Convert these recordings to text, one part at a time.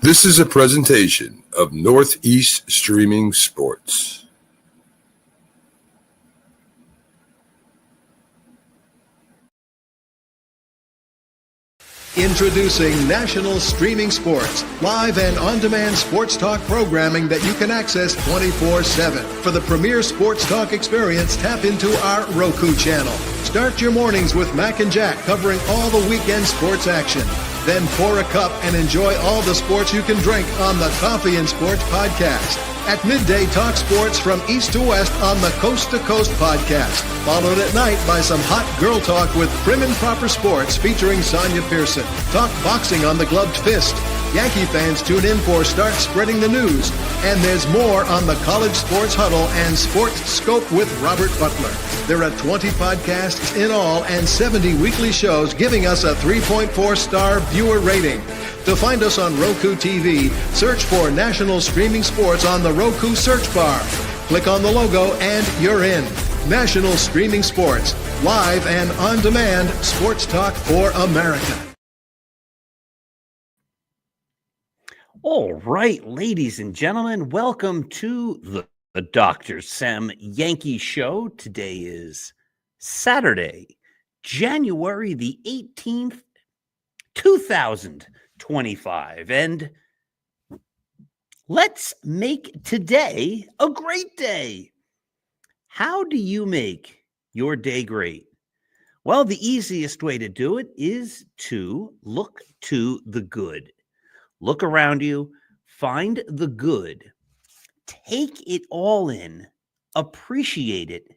This is a presentation of Northeast Streaming Sports. Introducing National Streaming Sports, live and on-demand sports talk programming that you can access 24/7. For the premier sports talk experience, tap into our Roku channel. Start your mornings with Mac and Jack covering all the weekend sports action. Then pour a cup and enjoy all the sports you can drink on the Coffee and Sports podcast. At midday, talk sports from east to west on the Coast to Coast podcast. Followed at night by some hot girl talk with Prim and Proper Sports featuring Sonia Pearson. Talk boxing on the Gloved Fist. Yankee fans tune in for Start Spreading the News. And there's more on the College Sports Huddle and Sports Scope with Robert Butler. There are 20 podcasts in all and 70 weekly shows giving us a 3.4-star viewer rating. To find us on Roku TV, search for National Streaming Sports on the Roku search bar. Click on the logo and you're in. National Streaming Sports, live and on-demand sports talk for America. All right, ladies and gentlemen, welcome to the Dr. Sem Yankees Show. Today is Saturday, January the 18th, 2025. And let's make today a great day. How do you make your day great? Well, the easiest way to do it is to look to the good. Look around you, find the good, take it all in, appreciate it,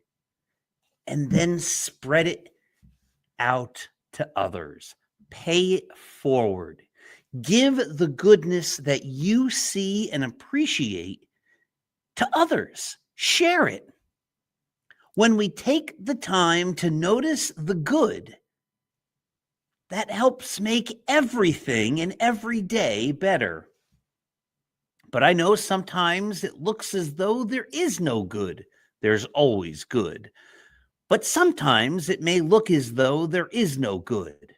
and then spread it out to others. Pay it forward. Give the goodness that you see and appreciate to others. Share it. When we take the time to notice the good, that helps make everything and every day better. But I know sometimes it looks as though there is no good. There's always good. But sometimes it may look as though there is no good.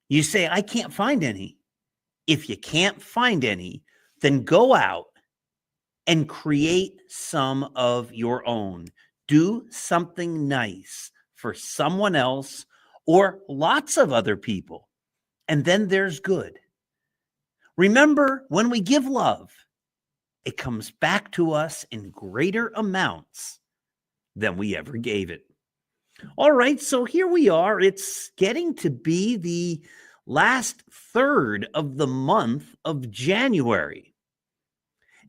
You say, I can't find any. If you can't find any, then go out and create some of your own. Do something nice for someone else or lots of other people. And then there's good. Remember, when we give love, it comes back to us in greater amounts than we ever gave it. All right, so here we are. It's getting to be the last third of the month of January.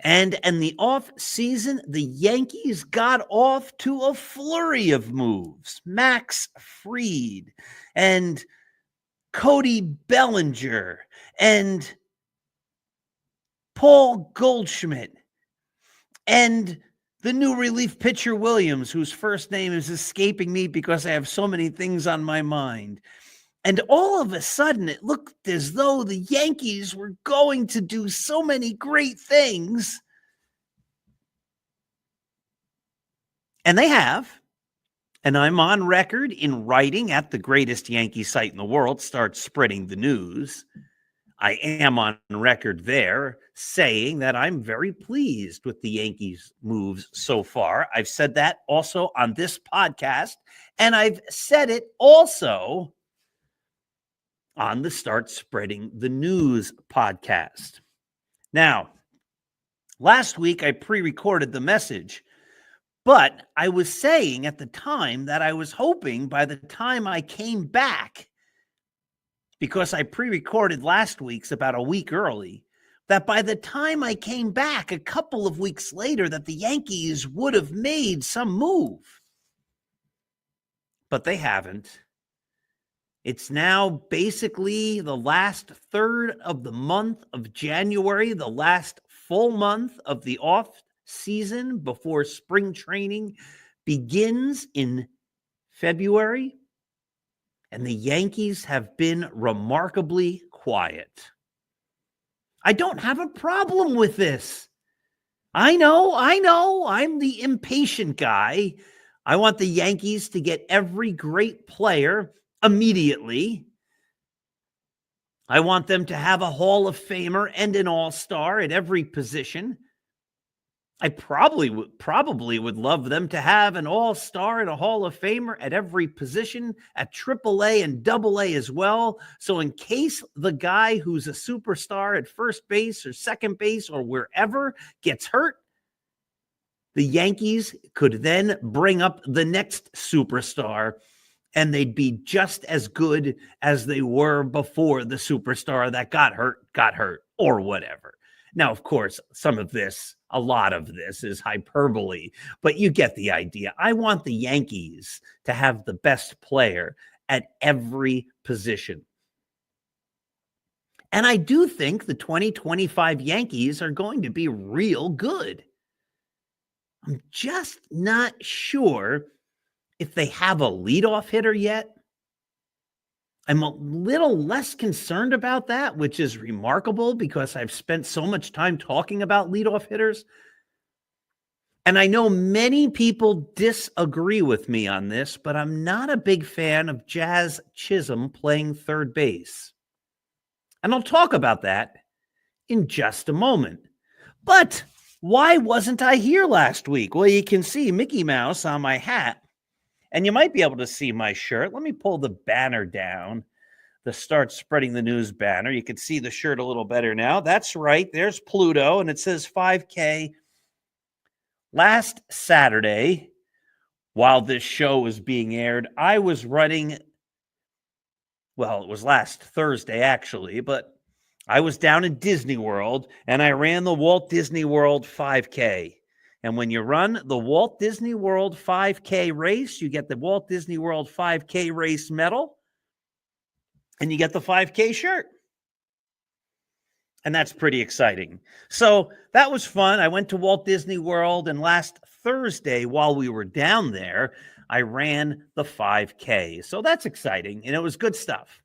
And in the off season, the Yankees got off to a flurry of moves. Max Fried and Cody Bellinger and Paul Goldschmidt and the new relief pitcher Williams, whose first name is escaping me because I have so many things on my mind. And all of a sudden, it looked as though the Yankees were going to do so many great things. And they have. And I'm on record in writing at the greatest Yankee site in the world, Start Spreading the News. I am on record there saying that I'm very pleased with the Yankees' moves so far. I've said that also on this podcast, and I've said it also on the Start Spreading the News podcast. Now, last week I pre-recorded the message, but I was saying at the time that I was hoping by the time I came back, because I pre-recorded last week's about a week early, that by the time I came back a couple of weeks later that the Yankees would have made some move. But they haven't. It's now basically the last third of the month of January, the last full month of the off season before spring training begins in February. And the Yankees have been remarkably quiet. I don't have a problem with this. I know. I'm the impatient guy. I want the Yankees to get every great player immediately. I want them to have a Hall of Famer and an All-Star at every position. I probably would love them to have an All-Star and a Hall of Famer at every position, at AAA and AA as well. So in case the guy who's a superstar at first base or second base or wherever gets hurt, the Yankees could then bring up the next superstar and they'd be just as good as they were before the superstar that got hurt, or whatever. Now, of course, a lot of this is hyperbole, but you get the idea. I want the Yankees to have the best player at every position. And I do think the 2025 Yankees are going to be real good. I'm just not sure if they have a leadoff hitter yet. I'm a little less concerned about that, which is remarkable because I've spent so much time talking about leadoff hitters. And I know many people disagree with me on this, but I'm not a big fan of Jazz Chisholm playing third base. And I'll talk about that in just a moment. But why wasn't I here last week? Well, you can see Mickey Mouse on my hat. And you might be able to see my shirt. Let me pull the banner down, the Start Spreading the News banner. You can see the shirt a little better now. That's right. There's Pluto, and it says 5K. Last Saturday, while this show was being aired, I was running, well, it was last Thursday, actually, but I was down in Disney World, and I ran the Walt Disney World 5K. And when you run the Walt Disney World 5K race, you get the Walt Disney World 5K race medal and you get the 5K shirt. And that's pretty exciting. So that was fun. I went to Walt Disney World, and last Thursday, while we were down there, I ran the 5K. So that's exciting, and it was good stuff.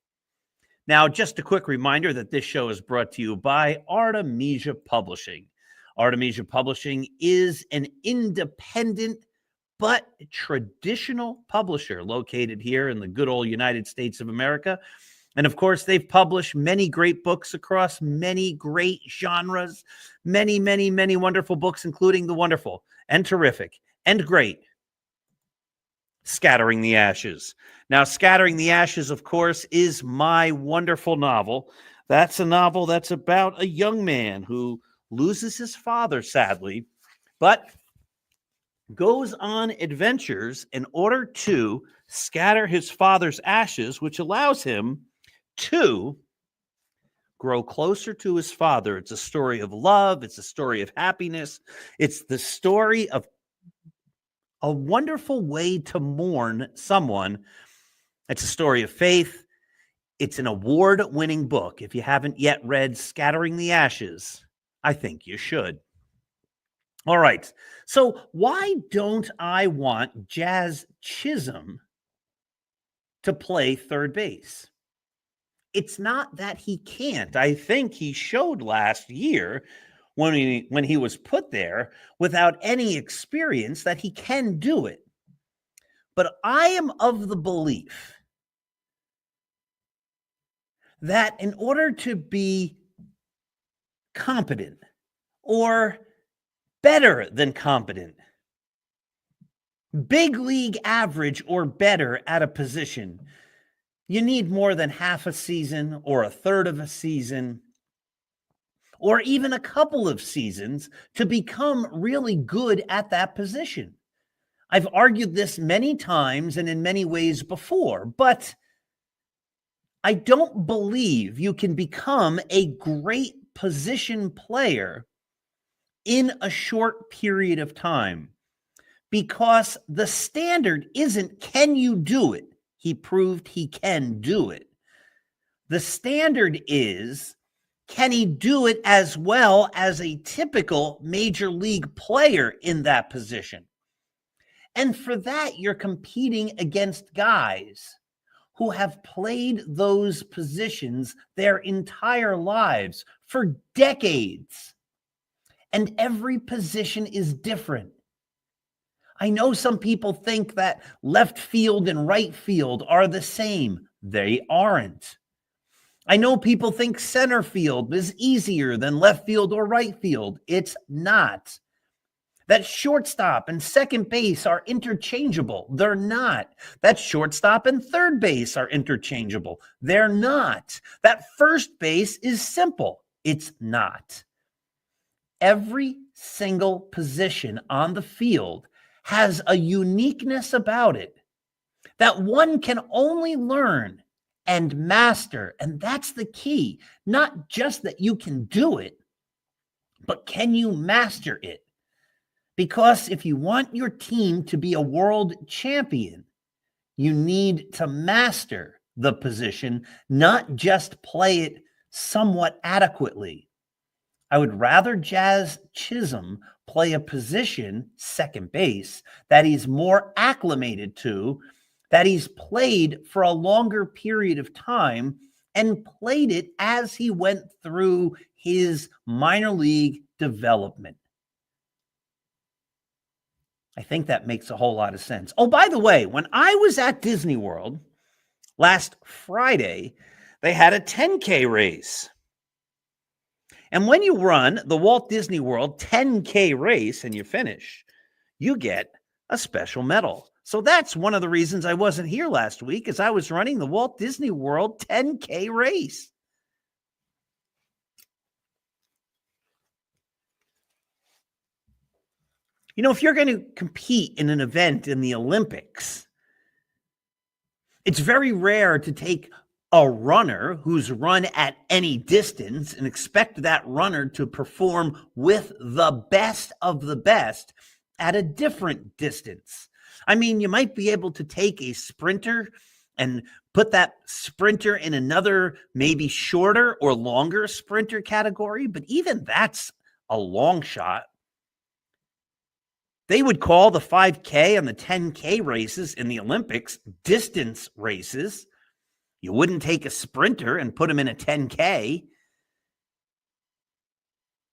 Now, just a quick reminder that this show is brought to you by Artemisia Publishing. Artemisia Publishing is an independent but traditional publisher located here in the good old United States of America. And of course, they've published many great books across many great genres, many, many, many wonderful books, including the wonderful and terrific and great Scattering the Ashes. Now, Scattering the Ashes, of course, is my wonderful novel. That's a novel that's about a young man who loses his father, sadly, but goes on adventures in order to scatter his father's ashes, which allows him to grow closer to his father. It's a story of love. It's a story of happiness. It's the story of a wonderful way to mourn someone. It's a story of faith. It's an award-winning book. If you haven't yet read Scattering the Ashes, I think you should. All right. So why don't I want Jazz Chisholm to play third base? It's not that he can't. I think he showed last year when he was put there without any experience that he can do it. But I am of the belief that in order to be competent or better than competent, big league average or better at a position, you need more than half a season or a third of a season or even a couple of seasons to become really good at that position. I've argued this many times and in many ways before, but I don't believe you can become a great position player in a short period of time, because the standard isn't, can you do it? He proved he can do it. The standard is, can he do it as well as a typical major league player in that position? And for that, you're competing against guys who have played those positions their entire lives for decades. And every position is different. I know some people think that left field and right field are the same. They aren't. I know people think center field is easier than left field or right field. It's not. That shortstop and second base are interchangeable. They're not. That shortstop and third base are interchangeable. They're not. That first base is simple. It's not. Every single position on the field has a uniqueness about it that one can only learn and master. And that's the key. Not just that you can do it, but can you master it? Because if you want your team to be a world champion, you need to master the position, not just play it somewhat adequately. I would rather Jazz Chisholm play a position, second base, that he's more acclimated to, that he's played for a longer period of time and played it as he went through his minor league development. I think that makes a whole lot of sense. Oh, by the way, when I was at Disney World last Friday, they had a 10K race. And when you run the Walt Disney World 10K race and you finish, you get a special medal. So that's one of the reasons I wasn't here last week, is I was running the Walt Disney World 10K race. You know, if you're going to compete in an event in the Olympics, it's very rare to take a runner who's run at any distance and expect that runner to perform with the best of the best at a different distance. I mean, you might be able to take a sprinter and put that sprinter in another maybe shorter or longer sprinter category, but even that's a long shot. They would call the 5K and the 10K races in the Olympics distance races. You wouldn't take a sprinter and put him in a 10K.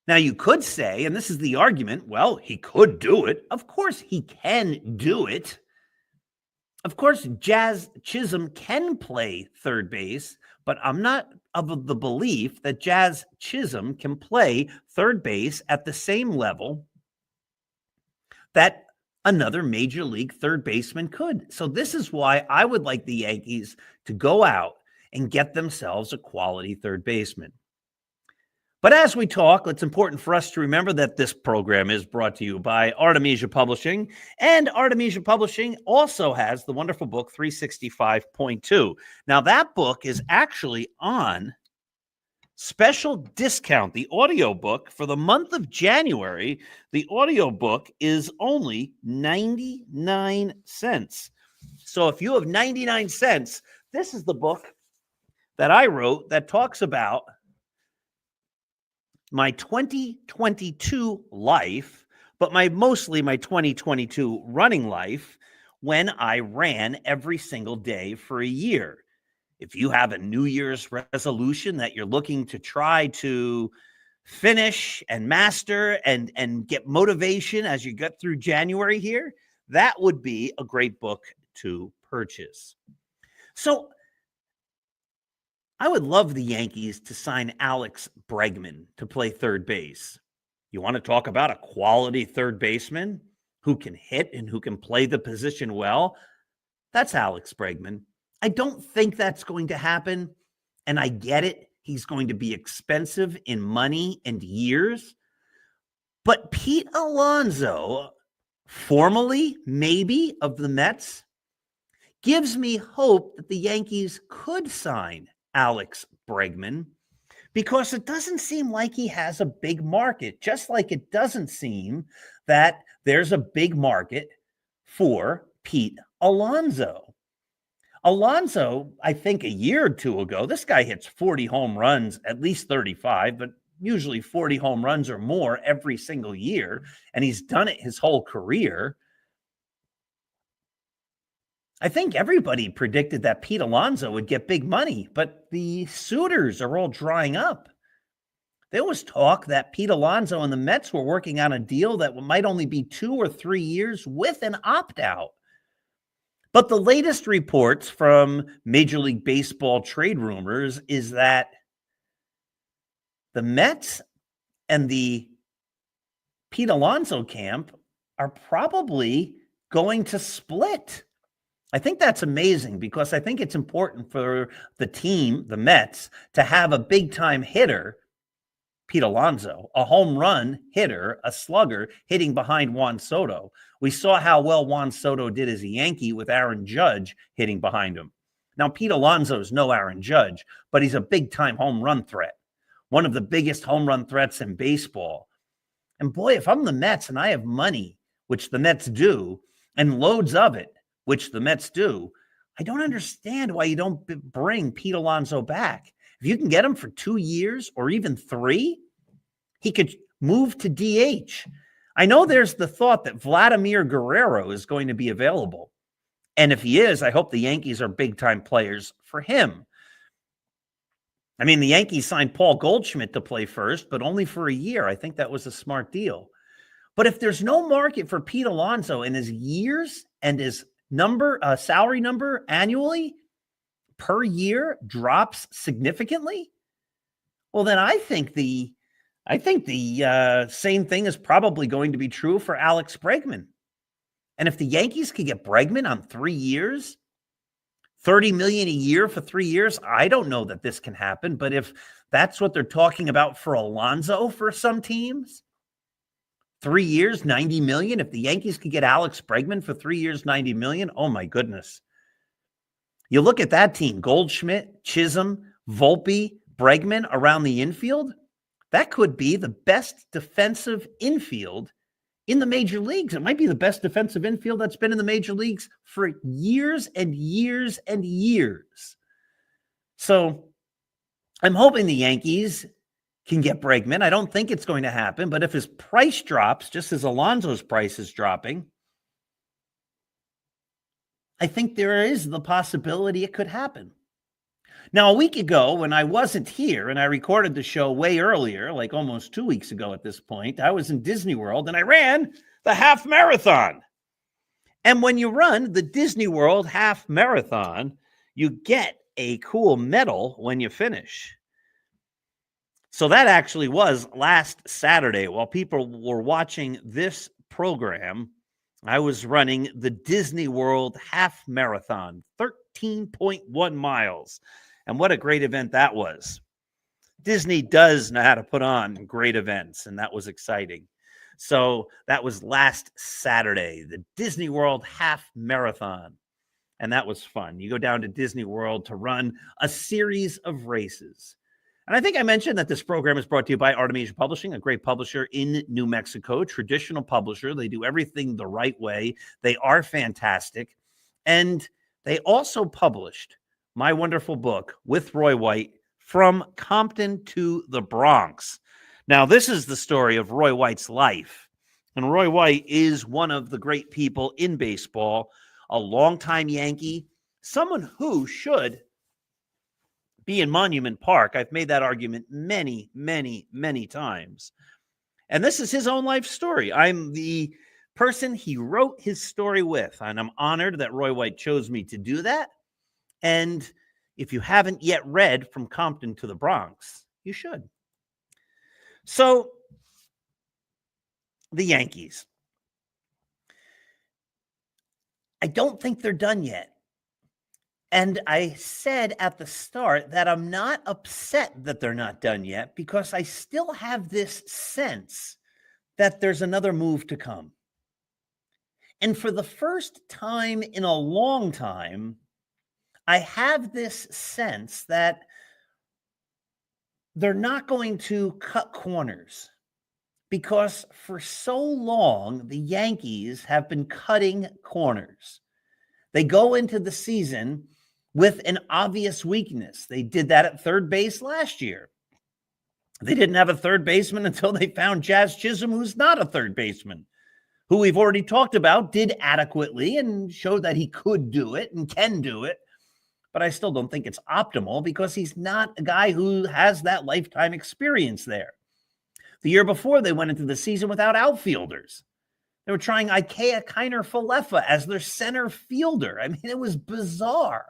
Now, you could say, and this is the argument, well, he could do it. Of course, he can do it. Of course, Jazz Chisholm can play third base, but I'm not of the belief that Jazz Chisholm can play third base at the same level that another major league third baseman could. So this is why I would like the Yankees to go out and get themselves a quality third baseman. But as we talk, it's important for us to remember that this program is brought to you by Artemisia Publishing, and Artemisia Publishing also has the wonderful book 365.2. Now, that book is actually on special discount. The audiobook for the month of January, the audiobook is only 99 cents. So if you have 99 cents, this is the book that I wrote that talks about my 2022 life, but mostly my 2022 running life, when I ran every single day for a year. If you have a New Year's resolution that you're looking to try to finish and master and get motivation as you get through January here, that would be a great book to purchase. So I would love the Yankees to sign Alex Bregman to play third base. You want to talk about a quality third baseman who can hit and who can play the position well? That's Alex Bregman. I don't think that's going to happen, and I get it. He's going to be expensive in money and years. But Pete Alonso, formerly maybe of the Mets, gives me hope that the Yankees could sign Alex Bregman, because it doesn't seem like he has a big market, just like it doesn't seem that there's a big market for Pete Alonso. Alonso, I think a year or two ago, this guy hits 40 home runs, at least 35, but usually 40 home runs or more every single year, and he's done it his whole career. I think everybody predicted that Pete Alonso would get big money, but the suitors are all drying up. There was talk that Pete Alonso and the Mets were working on a deal that might only be 2 or 3 years with an opt-out. But the latest reports from Major League Baseball trade rumors is that the Mets and the Pete Alonso camp are probably going to split. I think that's amazing because I think it's important for the team, the Mets, to have a big-time hitter, Pete Alonso, a home run hitter, a slugger hitting behind Juan Soto. We saw how well Juan Soto did as a Yankee with Aaron Judge hitting behind him. Now, Pete Alonso is no Aaron Judge, but he's a big-time home run threat, one of the biggest home run threats in baseball. And boy, if I'm the Mets and I have money, which the Mets do, and loads of it, which the Mets do, I don't understand why you don't bring Pete Alonso back. If you can get him for 2 years or even 3, he could move to DH. I know there's the thought that Vladimir Guerrero is going to be available. And if he is, I hope the Yankees are big-time players for him. I mean, the Yankees signed Paul Goldschmidt to play first, but only for a year. I think that was a smart deal. But if there's no market for Pete Alonso and his years and his salary number annually per year drops significantly, well, then I think the same thing is probably going to be true for Alex Bregman. And if the Yankees could get Bregman on 3 years, $30 million a year for 3 years, I don't know that this can happen. But if that's what they're talking about for Alonso for some teams, 3 years, $90 million. If the Yankees could get Alex Bregman for 3 years, $90 million, oh my goodness. You look at that team, Goldschmidt, Chisholm, Volpe, Bregman around the infield, that could be the best defensive infield in the major leagues. It might be the best defensive infield that's been in the major leagues for years and years and years. So I'm hoping the Yankees can get Bregman. I don't think it's going to happen, but if his price drops, just as Alonso's price is dropping, I think there is the possibility it could happen. Now, a week ago, when I wasn't here and I recorded the show way earlier, like almost 2 weeks ago at this point, I was in Disney World and I ran the half marathon. And when you run the Disney World half marathon, you get a cool medal when you finish. So that actually was last Saturday. While people were watching this program, I was running the Disney World half marathon, 13.1 miles. And what a great event that was. Disney does know how to put on great events, and that was exciting. So that was last Saturday, the Disney World half marathon. And that was fun. You go down to Disney World to run a series of races. And I think I mentioned that this program is brought to you by Artemisia Publishing, a great publisher in New Mexico, traditional publisher. They do everything the right way. They are fantastic. And they also published my wonderful book with Roy White, From Compton to the Bronx. Now, this is the story of Roy White's life. And Roy White is one of the great people in baseball, a longtime Yankee, someone who should be in Monument Park. I've made that argument many, many, many times. And this is his own life story. I'm the person he wrote his story with, and I'm honored that Roy White chose me to do that. And if you haven't yet read From Compton to the Bronx, you should. So, the Yankees. I don't think they're done yet. And I said at the start that I'm not upset that they're not done yet because I still have this sense that there's another move to come. And for the first time in a long time, I have this sense that they're not going to cut corners because for so long, the Yankees have been cutting corners. They go into the season with an obvious weakness. They did that at third base last year. They didn't have a third baseman until they found Jazz Chisholm, who's not a third baseman, who we've already talked about, did adequately and showed that he could do it and can do it. But I still don't think it's optimal because he's not a guy who has that lifetime experience there. The year before, they went into the season without outfielders. They were trying Ikea Kiner-Falefa as their center fielder. I mean, it was bizarre.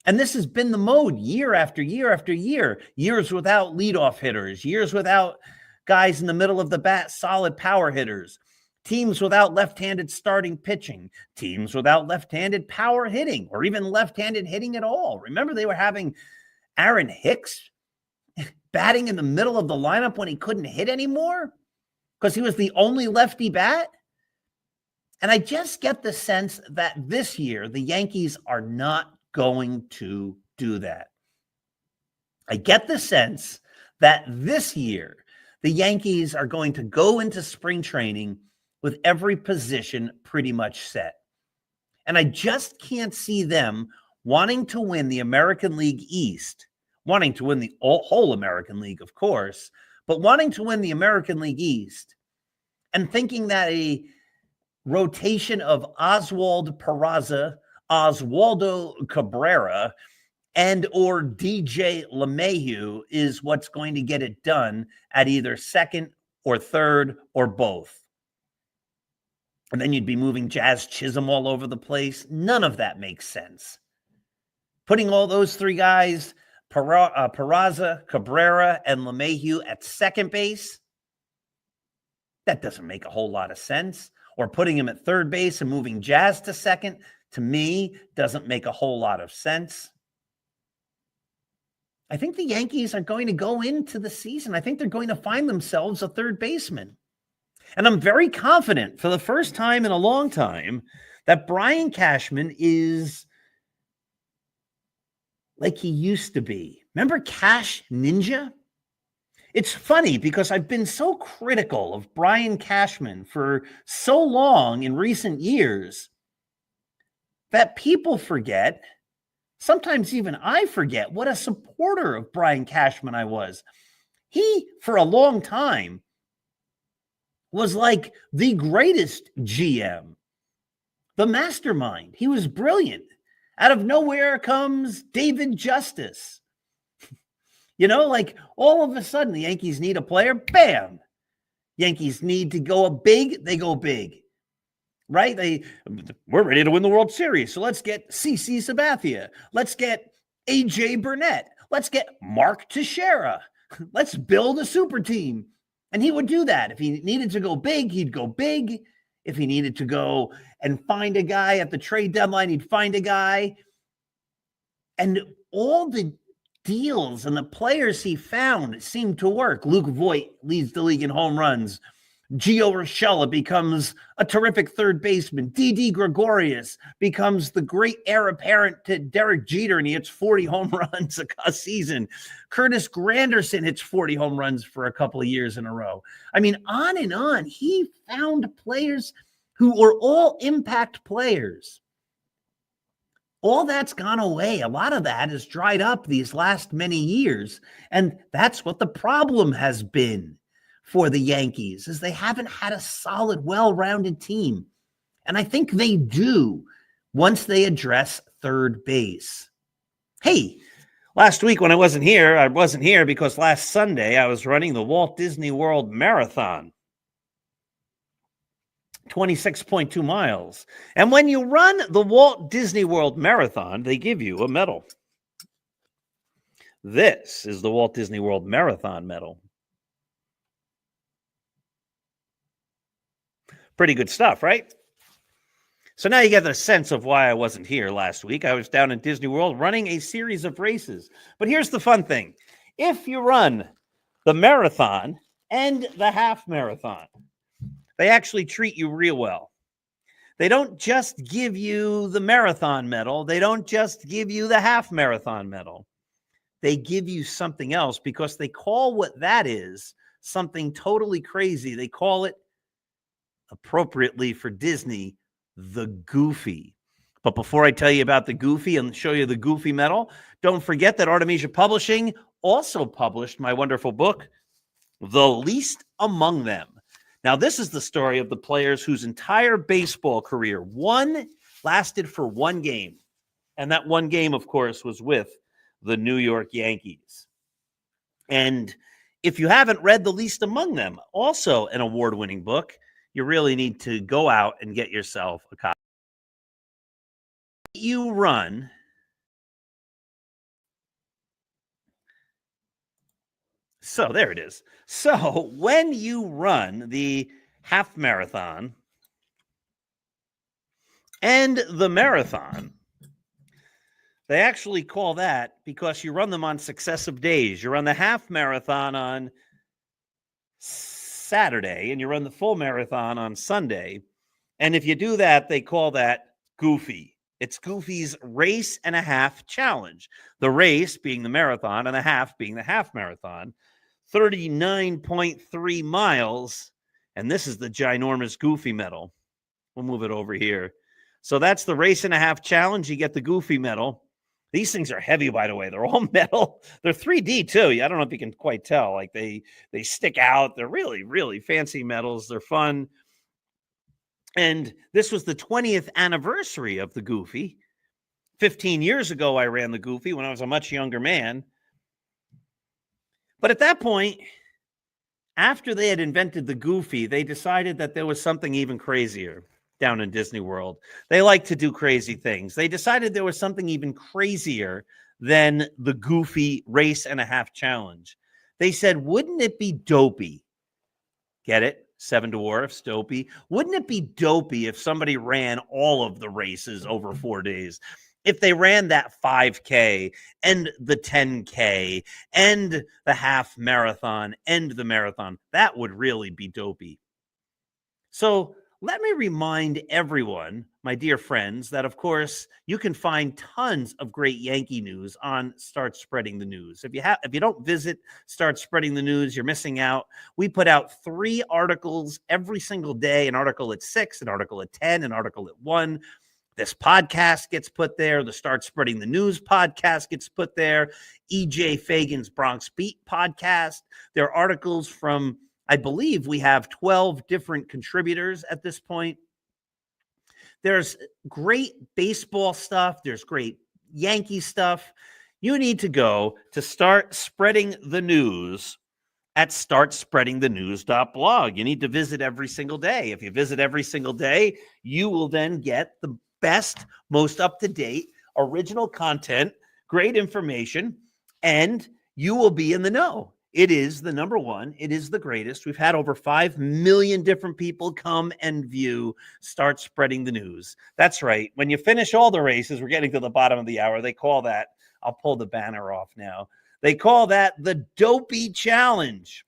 And this has been the mode year after year after year. Years without leadoff hitters, years without guys in the middle of the bat, solid power hitters, teams without left-handed starting pitching, teams without left-handed power hitting, or even left-handed hitting at all. Remember, they were having Aaron Hicks batting in the middle of the lineup when he couldn't hit anymore because he was the only lefty bat. And I just get the sense that this year, the Yankees are not going to do that. I get the sense that this year, the Yankees are going to go into spring training with every position pretty much set. And I just can't see them wanting to win the American League East, wanting to win the whole American League, of course, but wanting to win the American League East and thinking that a rotation of Oswald Peraza, Oswaldo Cabrera, and or DJ LeMahieu is what's going to get it done at either second or third or both. And then you'd be moving Jazz Chisholm all over the place. None of that makes sense. Putting all those three guys, Peraza, Cabrera, and LeMahieu at second base, that doesn't make a whole lot of sense. Or putting him at third base and moving Jazz to second, to me, doesn't make a whole lot of sense. I think the Yankees are going to go into the season. I think they're going to find themselves a third baseman. And I'm very confident for the first time in a long time that Brian Cashman is like he used to be. Remember Cash Ninja? It's funny because I've been so critical of Brian Cashman for so long in recent years that people forget, sometimes even I forget, what a supporter of Brian Cashman I was. He, for a long time, was like the greatest GM, the mastermind. He was brilliant. Out of nowhere comes David Justice. You know, like all of a sudden the Yankees need a player, bam. Yankees need to go big, they go big. Right? We're ready to win the World Series. So let's get CC Sabathia. Let's get AJ Burnett. Let's get Mark Teixeira. Let's build a super team. And he would do that. If he needed to go big, he'd go big. If he needed to go and find a guy at the trade deadline, he'd find a guy. And all the deals and the players he found seemed to work. Luke Voit leads the league in home runs. Gio Urshela becomes a terrific third baseman. Didi Gregorius becomes the great heir apparent to Derek Jeter, and he hits 40 home runs a season. Curtis Granderson hits 40 home runs for a couple of years in a row. I mean, on and on. He found players who were all impact players. All that's gone away. A lot of that has dried up these last many years, and that's what the problem has been for the Yankees, is they haven't had a solid, well-rounded team. And I think they do once they address third base. Hey, last week when I wasn't here because last Sunday I was running the Walt Disney World Marathon. 26.2 miles. And when you run the Walt Disney World Marathon, they give you a medal. This is the Walt Disney World Marathon medal. Pretty good stuff, right? So now you get the sense of why I wasn't here last week. I was down in Disney World running a series of races. But here's the fun thing. If you run the marathon and the half marathon, they actually treat you real well. They don't just give you the marathon medal. They don't just give you the half marathon medal. They give you something else because they call what that is something totally crazy. They call it, appropriately for Disney, the Goofy. But before I tell you about the Goofy and show you the Goofy medal, don't forget that Artemisia Publishing also published my wonderful book, The Least Among Them. Now, this is the story of the players whose entire baseball career lasted for one game. And that one game, of course, was with the New York Yankees. And if you haven't read The Least Among Them, also an award-winning book, you really need to go out and get yourself a copy. You run. So there it is. So when you run the half marathon and the marathon, they actually call that, because you run them on successive days. You run the half marathon on Saturday and you run the full marathon on Sunday. And if you do that, they call that Goofy. It's Goofy's race and a half challenge. The race being the marathon and the half being the half marathon. 39.3 miles. And this is the ginormous Goofy medal. We'll move it over here. So that's the race and a half challenge. You get the Goofy medal. These things are heavy, by the way. They're all metal. They're 3D too. I don't know if you can quite tell. Like they stick out. They're really, really fancy medals. They're fun. And this was the 20th anniversary of the Goofy. 15 years ago, I ran the Goofy when I was a much younger man. But at that point, after they had invented the Goofy, they decided that there was something even crazier down in Disney World. They like to do crazy things. They decided there was something even crazier than the Goofy race and a half challenge. They said, wouldn't it be dopey? Get it? Seven Dwarfs, dopey. Wouldn't it be dopey if somebody ran all of the races over 4 days? If they ran that 5K and the 10K and the half marathon and the marathon, that would really be dopey. So let me remind everyone, my dear friends, that, of course, you can find tons of great Yankee news on Start Spreading the News. If you don't visit Start Spreading the News, you're missing out. We put out 3 articles every single day, an article at 6, an article at 10, an article at 1. This podcast gets put there. The Start Spreading the News podcast gets put there. E.J. Fagan's Bronx Beat podcast. There are articles from, I believe we have 12 different contributors at this point. There's great baseball stuff. There's great Yankee stuff. You need to go to Start Spreading the News at startspreadingthenews.blog. You need to visit every single day. If you visit every single day, you will then get the best, most up-to-date, original content, great information, and you will be in the know. It is the number one. It is the greatest. We've had over 5 million different people come and view Start Spreading the News. That's right. When you finish all the races, we're getting to the bottom of the hour. They call that, I'll pull the banner off now. They call that the Dopey Challenge.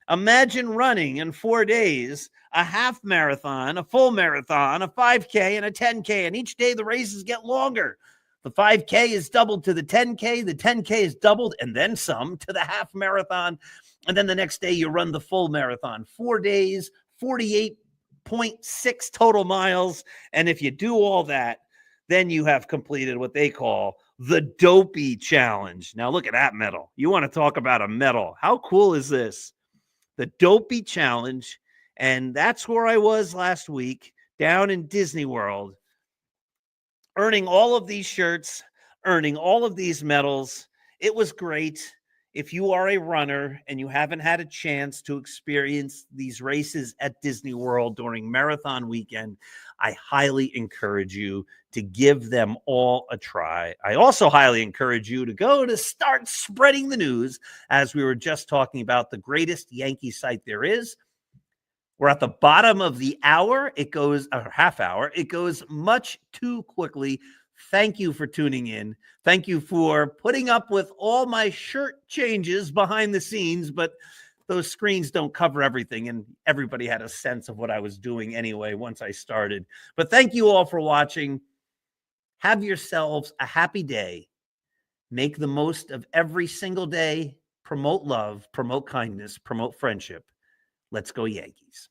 Imagine running in 4 days a half marathon, a full marathon, a 5K, and a 10K. And each day the races get longer. The 5K is doubled to the 10K. The 10K is doubled and then some to the half marathon. And then the next day you run the full marathon. 4 days, 48.6 total miles. And if you do all that, then you have completed what they call the Dopey Challenge. Now look at that medal. You want to talk about a medal. How cool is this? The Dopey Challenge. And that's where I was last week, down in Disney World, earning all of these shirts, earning all of these medals. It was great. If you are a runner and you haven't had a chance to experience these races at Disney World during marathon weekend, I highly encourage you to give them all a try. I also highly encourage you to go to Start Spreading the News, as we were just talking about the greatest Yankee site there is. We're at the bottom of the hour. It goes a half hour. It goes much too quickly. Thank you for tuning in. Thank you for putting up with all my shirt changes behind the scenes, but those screens don't cover everything, and everybody had a sense of what I was doing anyway once I started. But thank you all for watching. Have yourselves a happy day. Make the most of every single day. Promote love, promote kindness, promote friendship. Let's go Yankees.